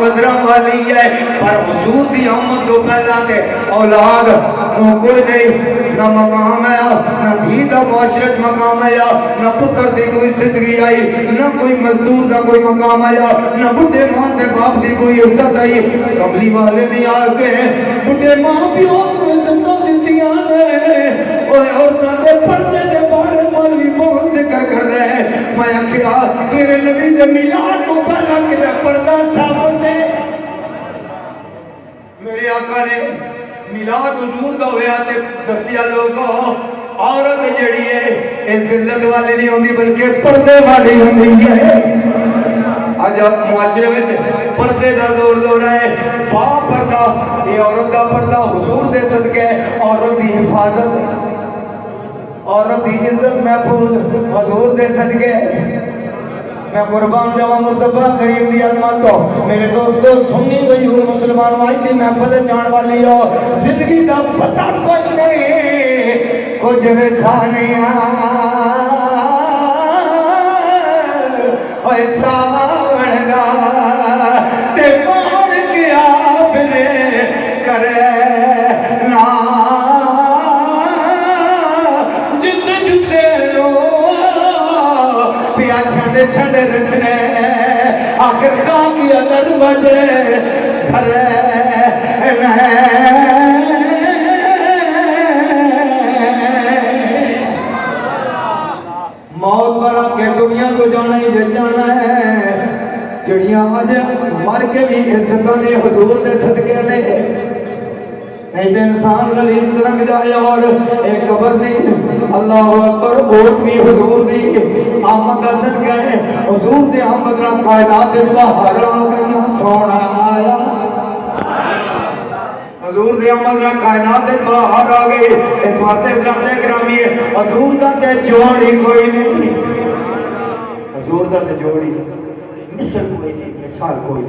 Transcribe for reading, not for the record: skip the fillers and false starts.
قدرہ والی ہے، پر حضور دی آمد تو پہلا تے اولاد نو کوئی نہیں، نہ مقام ہے نہ دھی دا معاشرت مقام ہے، نہ پتر دی کوئی زندگی آئی، نہ کوئی مزدور دا کوئی مقام آیا، نہ بڑھے ماں دے باپ دی کوئی عزت آئی۔ قبلی والے نے آ کے بڑھے ماں پیو کو عزت دیتیاں نے، اوے عورتاں دے پردے دے بارے مولوی بہت ذکر کر رہے ہیں۔ میں آخیا میرے نبی دے میلاد کو پہلا کہ پردہ صاحب سے میرے آقا نے میلاد حضور دا ہویا تے دسیا لوگوں عورت جڑی ہے یہ ذلت والی نہیں ہوندی بلکہ پردے والی ہوندی ہے۔ آج معاشرے میں پردے دا دور ہے، با پردہ یہ عورت دا پردہ حضور دے صدقے عورت دی حفاظت، عورت دی عزت محفوظ حضور دے صدقے۔ میں قربان جاواں مصطفیٰ کریم دی عظمت تو میرے دوستو سنی غیور مسلمان وائی دی محفل جان والی ہو، زندگی دا پتہ کوئی نہیں کچھ ویسانیاں اوے ساوڑنا تے مار کے آپ نے کرنا جس جسے رو پیا چھڑ چھڑ رکھنے آخر خاکی اندر وجہ گھر موت برا کے دنیا تو جانا ہی جانا ہے، جڑیاں آج مر کے بھی عزتوں نے حضور دے صدقے نے، نہیں تو انسان غلیظ رنگ جائے اور ایک قبر دی اللہ اکبر ووٹ بھی حضور دی آمد کا صدقہ ہے، حضور دی آمد نہ کائنات دے باہر آ گئی سونا آیا، حضور دی آمد نہ کائنات دے باہر آ گئی۔ اس واسطے حضرات گرامی ہے حضور دا تے جوڑی کوئی نہیں، حضور دا تے جوڑی مثل کوئی نہیں، مثال کوئی نہیں۔